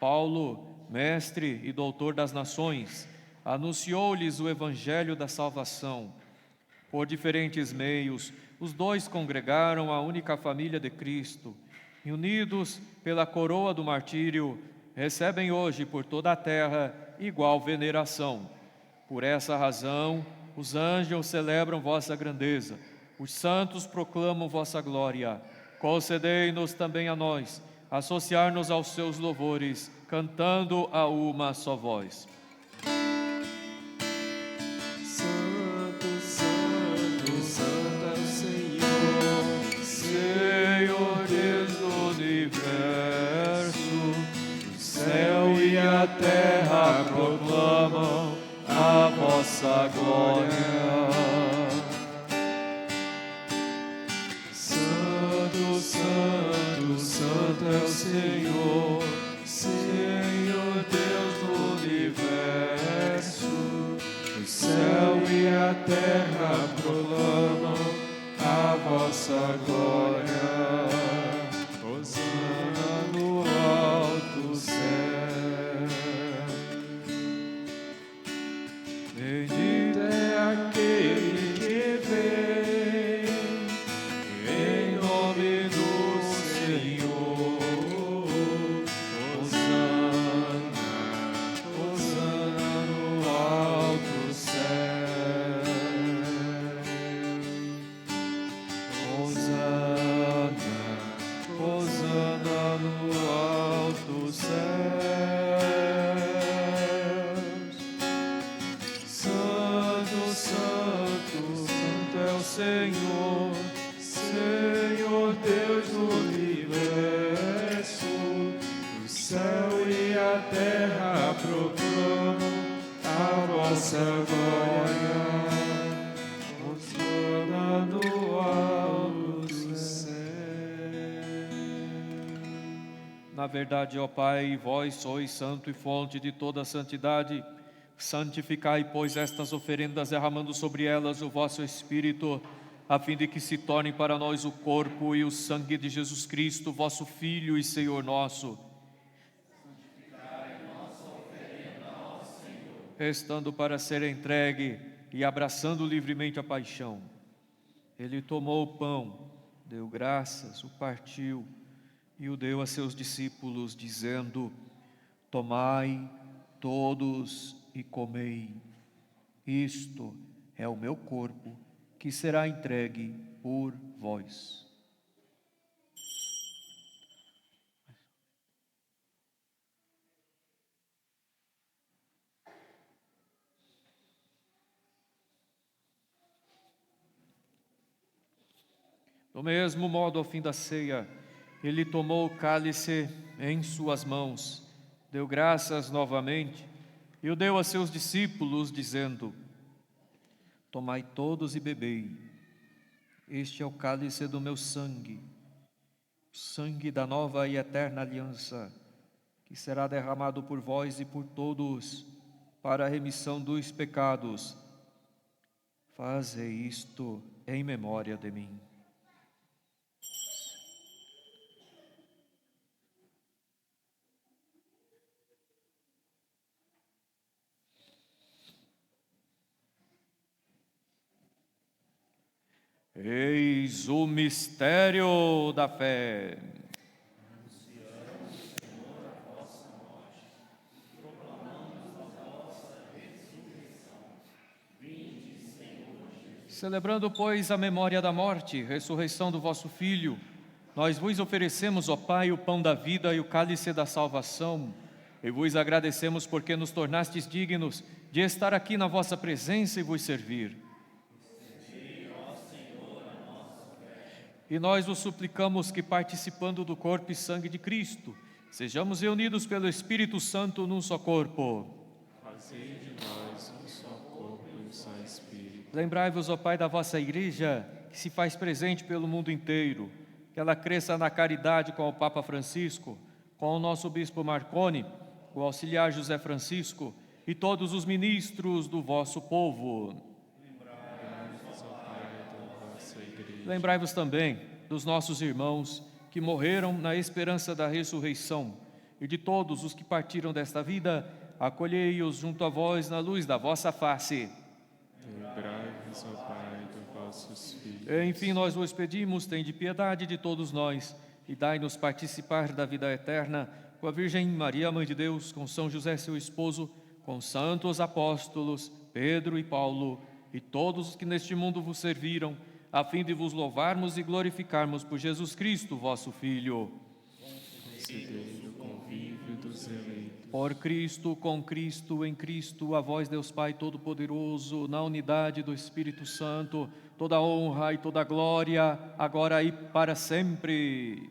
Paulo, mestre e doutor das nações, anunciou-lhes o evangelho da salvação. Por diferentes meios, os dois congregaram a única família de Cristo, e unidos pela coroa do martírio, recebem hoje por toda a terra igual veneração. Por essa razão, os anjos celebram vossa grandeza, os santos proclamam vossa glória. Concedei-nos também a nós associar-nos aos seus louvores, cantando a uma só voz. Santo, Santo, Santo é o Senhor, Senhor Deus do universo, o céu e a terra proclamam a vossa glória. Santo, Santo, Santo é o Senhor, Senhor Deus do universo, o céu e a terra proclamam vossa glória. Hosana no alto céu. Bendito é aquele que vem em nome do Senhor. Hosana, Hosana no alto céu. Hosana, Hosana no alto céu. Santo, santo, santo é o Senhor, Senhor Deus do universo. O céu e a terra proclamam a vossa glória. Hosana no alto céu. Na verdade, ó Pai, vós sois santo e fonte de toda santidade. Santificai, pois, estas oferendas, derramando sobre elas o vosso Espírito, a fim de que se tornem para nós o corpo e o sangue de Jesus Cristo, vosso Filho e Senhor nosso. Estando para ser entregue e abraçando livremente a paixão, ele tomou o pão, deu graças, o partiu e o deu a seus discípulos, dizendo: tomai todos e comei. Isto é o meu corpo, que será entregue por vós. Do mesmo modo, ao fim da ceia, ele tomou o cálice em suas mãos, deu graças novamente e o deu a seus discípulos, dizendo: tomai todos e bebei. Este é o cálice do meu sangue, sangue da nova e eterna aliança, que será derramado por vós e por todos para a remissão dos pecados. Fazei isto em memória de mim. Eis o mistério da fé. Celebrando, pois, a memória da morte e ressurreição do vosso Filho, nós vos oferecemos, ó Pai, o pão da vida e o cálice da salvação, e vos agradecemos porque nos tornastes dignos de estar aqui na vossa presença e vos servir. E nós vos suplicamos que, participando do corpo e sangue de Cristo, sejamos reunidos pelo Espírito Santo num só corpo. Fazei de nós um só corpo e um só Espírito. Lembrai-vos, ó Pai, da vossa Igreja, que se faz presente pelo mundo inteiro, que ela cresça na caridade com o Papa Francisco, com o nosso Bispo Marconi, o auxiliar José Francisco e todos os ministros do vosso povo. Lembrai-vos, ó Pai, da vossa Igreja. Lembrai-vos também dos nossos irmãos que morreram na esperança da ressurreição e de todos os que partiram desta vida, acolhei-os junto a vós na luz da vossa face. Lembrai-vos, ó Pai, dos vossos filhos. Enfim, nós vos pedimos, tende piedade de todos nós e dai-nos participar da vida eterna com a Virgem Maria, Mãe de Deus, com São José, seu esposo, com santos apóstolos, Pedro e Paulo, e todos os que neste mundo vos serviram, a fim de vos louvarmos e glorificarmos por Jesus Cristo, vosso Filho. Concedei o convívio dos eleitos. Por Cristo, com Cristo, em Cristo, a vós, Deus Pai Todo-Poderoso, na unidade do Espírito Santo, toda honra e toda glória, agora e para sempre.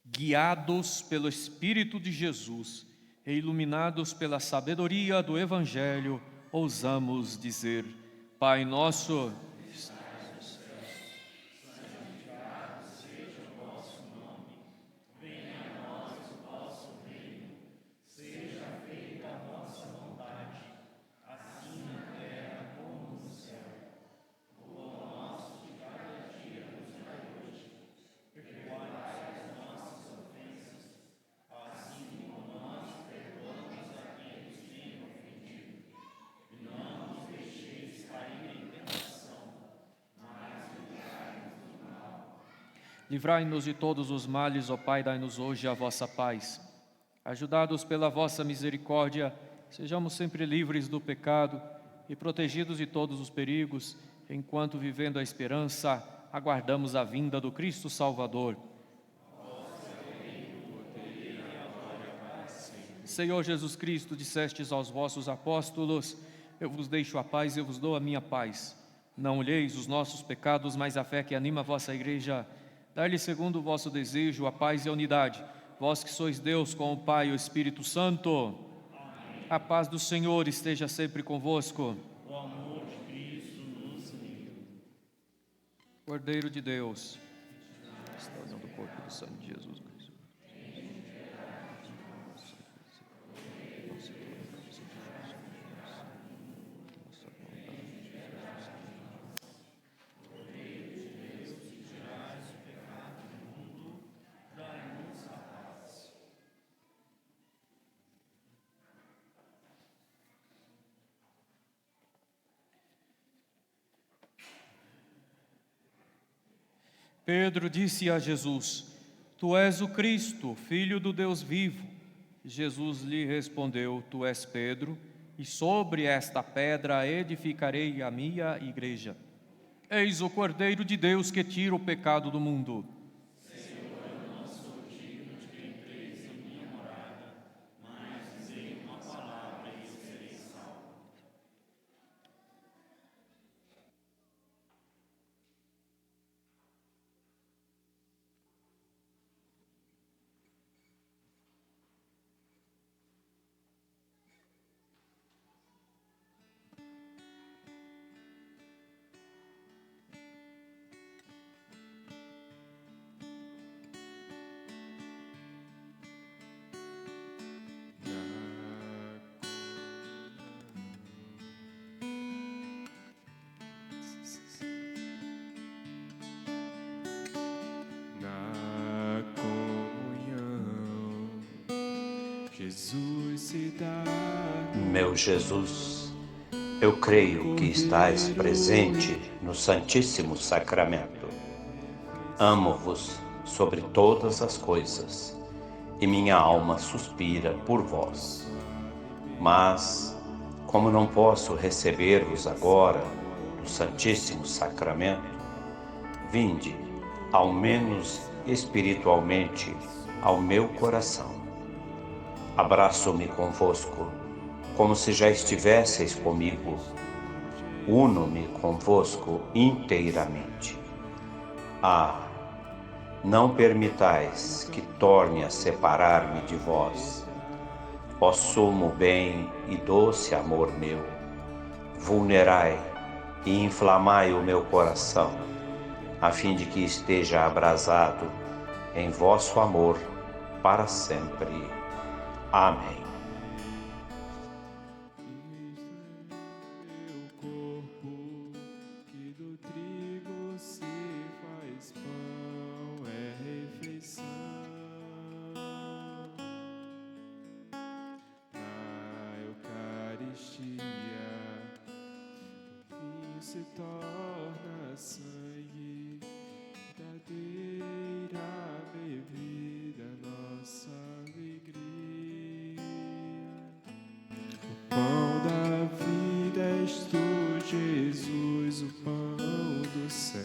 Guiados pelo Espírito de Jesus e iluminados pela sabedoria do Evangelho, ousamos dizer: Pai nosso, Seja feita Livrai-nos de todos os males, ó Pai, dai-nos hoje a vossa paz. Ajudados pela vossa misericórdia, sejamos sempre livres do pecado e protegidos de todos os perigos, enquanto, vivendo a esperança, aguardamos a vinda do Cristo Salvador. Senhor Jesus Cristo, dissestes aos vossos apóstolos: eu vos deixo a paz, eu vos dou a minha paz. Não olheis os nossos pecados, mas a fé que anima a vossa igreja. Dai-lhe segundo o vosso desejo a paz e a unidade, vós que sois Deus com o Pai e o Espírito Santo. Amém. A paz do Senhor esteja sempre convosco. O amor de Cristo nos uniu. Cordeiro de Deus, restaurando o corpo do sangue de Jesus Cristo. Pedro disse a Jesus: Tu és o Cristo, Filho do Deus vivo. Jesus lhe respondeu: Tu és Pedro, e sobre esta pedra edificarei a minha igreja. Eis o Cordeiro de Deus que tira o pecado do mundo. Na comunhão, Jesus se dá. Meu Jesus, eu creio que estás presente no Santíssimo Sacramento. Amo-vos sobre todas as coisas, e minha alma suspira por vós. Mas, como não posso receber-vos agora no Santíssimo Sacramento, vinde, ao menos espiritualmente, ao meu coração. Abraço-me convosco, como se já estivesseis comigo. Uno-me convosco inteiramente. Ah, não permitais que torne a separar-me de vós. Ó sumo bem e doce amor meu, vulnerai e inflamai o meu coração, a fim de que esteja abrasado em vosso amor para sempre. Amém. Meu corpo, que do trigo se faz pão, é refeição. Na Eucaristia, o vinho se torna sangue, verdadeira bebida, nossa alegria. O pão da vida és tu, Jesus, o pão do céu.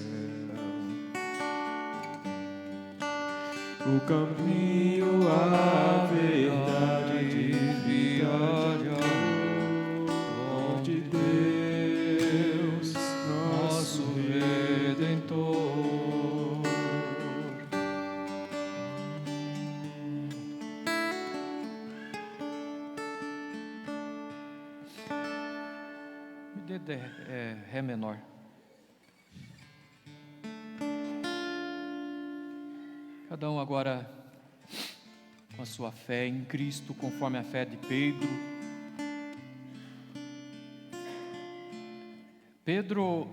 O caminho, a verdade e a amor de Deus, nosso Redentor. Me dê Ré menor. Cada um agora com a sua fé em Cristo, conforme a fé de Pedro. Pedro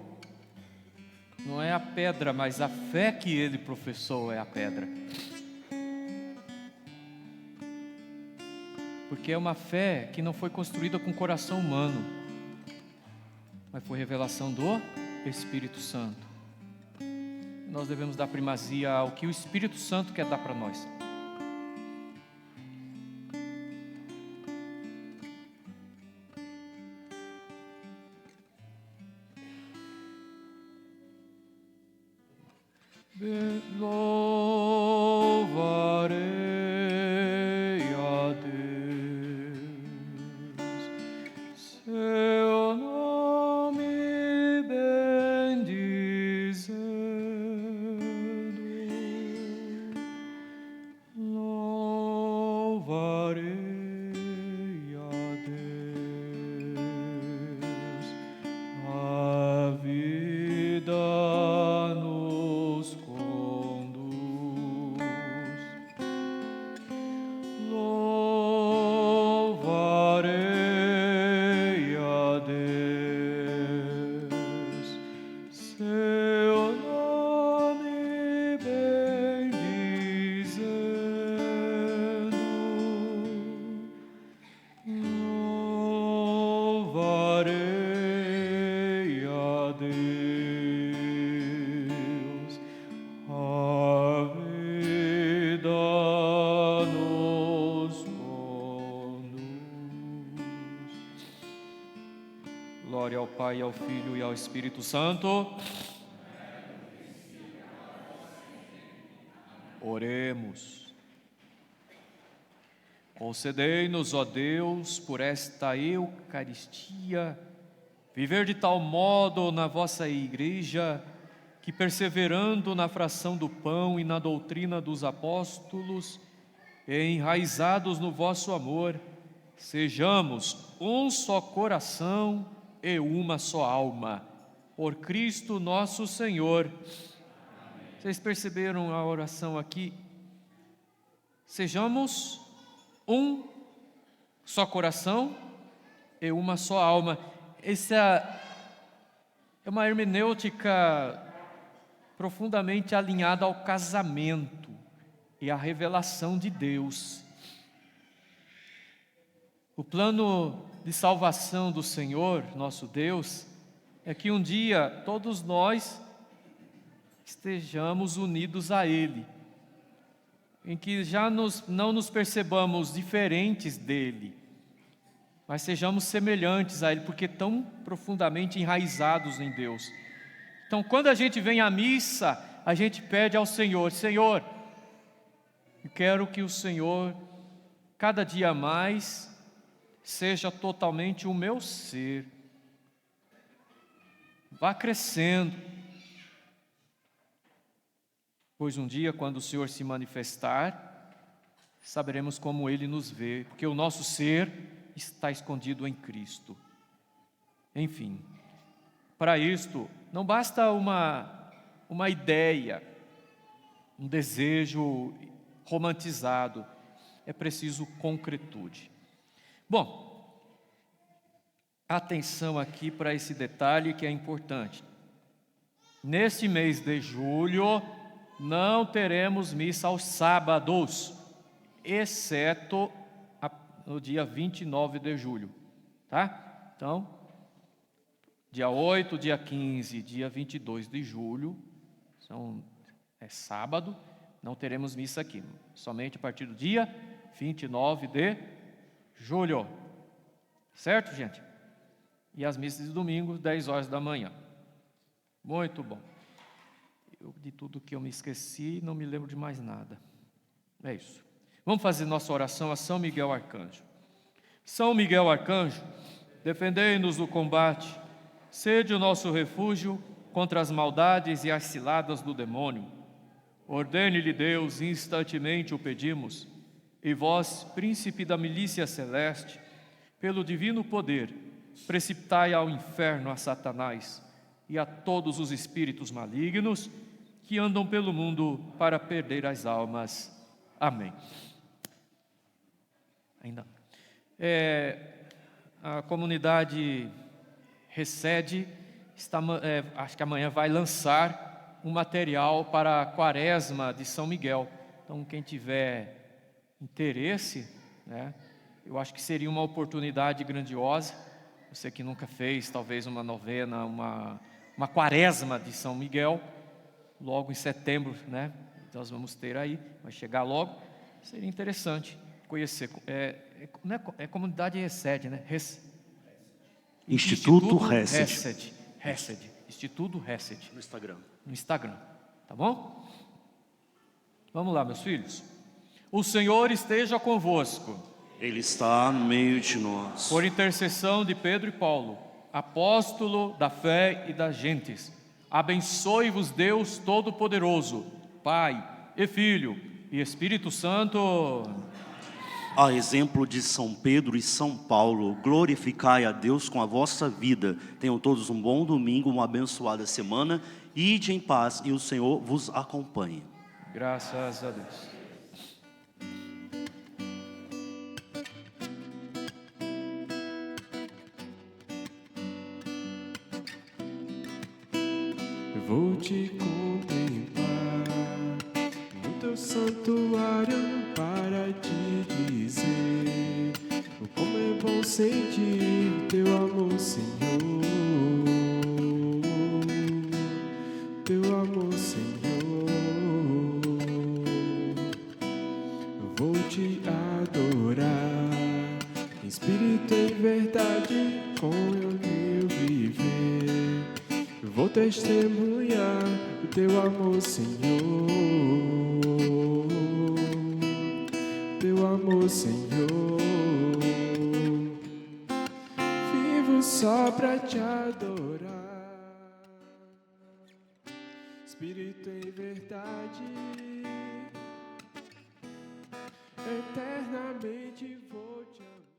não é a pedra, mas a fé que ele professou é a pedra. Porque é uma fé que não foi construída com coração humano, mas foi revelação do Espírito Santo. nós devemos dar primazia ao que o Espírito Santo quer dar para nós. Louvarei a Deus, seu nome bendizendo. Louvarei a Deus, a vida nos conduz. Louvarei a Deus, seu nome bendizendo. Louvarei a Deus, a vida nos conduz. Glória ao Pai, ao Filho e ao Espírito Santo. Oremos. Concedei-nos, ó Deus, por esta Eucaristia, viver de tal modo na vossa Igreja, que perseverando na fração do pão e na doutrina dos apóstolos, e enraizados no vosso amor, sejamos um só coração e uma só alma. Por Cristo nosso Senhor. Vocês perceberam a oração aqui? Sejamos um só coração e uma só alma. Essa é uma hermenêutica profundamente alinhada ao casamento e à revelação de Deus. O plano de salvação do Senhor, nosso Deus, é que um dia todos nós estejamos unidos a Ele, em que já não nos percebamos diferentes dEle, mas sejamos semelhantes a Ele, porque tão profundamente enraizados em Deus. Então, quando a gente vem à missa, a gente pede ao Senhor: Senhor, eu quero que o Senhor, cada dia mais, seja totalmente o meu ser. Vá crescendo. Pois um dia, quando o Senhor se manifestar, saberemos como Ele nos vê, porque o nosso ser está escondido em Cristo. Enfim, para isto, não basta uma ideia, um desejo romantizado, é preciso concretude. Bom, atenção aqui para esse detalhe que é importante. Neste mês de julho, não teremos missa aos sábados, exceto no dia 29 de julho, tá? Então, dia 8, dia 15, dia 22 de julho, é sábado, não teremos missa aqui, somente a partir do dia 29 de julho, certo, gente? E as missas de domingo, 10 horas da manhã. Muito bom. De tudo que eu me esqueci, não me lembro de mais nada. É isso. Vamos fazer nossa oração a São Miguel Arcanjo. São Miguel Arcanjo, defendei-nos no combate, sede o nosso refúgio contra as maldades e as ciladas do demônio. Ordene-lhe Deus, instantemente o pedimos, e vós, príncipe da milícia celeste, pelo divino poder, precipitai ao inferno a Satanás e a todos os espíritos malignos que andam pelo mundo para perder as almas. Amém. Ainda. A comunidade Recede, acho que amanhã vai lançar um material para a Quaresma de São Miguel. Então, quem tiver interesse, né, eu acho que seria uma oportunidade grandiosa. Você que nunca fez, talvez uma novena, uma Quaresma de São Miguel, logo em setembro, né? Nós vamos ter aí, vai chegar logo. Seria interessante conhecer. É comunidade Resed, né? Instituto Resed. Instituto Resed. No Instagram. No Instagram, tá bom? Vamos lá, meus filhos. O Senhor esteja convosco. Ele está no meio de nós. Por intercessão de Pedro e Paulo, apóstolo da fé e das gentes, abençoe-vos Deus Todo-Poderoso, Pai e Filho e Espírito Santo. A exemplo de São Pedro e São Paulo, glorificai a Deus com a vossa vida. Tenham todos um bom domingo, uma abençoada semana. Ide em paz e o Senhor vos acompanhe. Graças a Deus. Vou te contemplar no teu santuário para te dizer como é bom sentir o teu amor, Senhor. Teu amor, Senhor. Vou te adorar em espírito e em verdade com o meu viver. Vou testemunhar o teu amor, Senhor. Teu amor, Senhor. Vivo só pra te adorar. Espírito em verdade, eternamente vou te amar.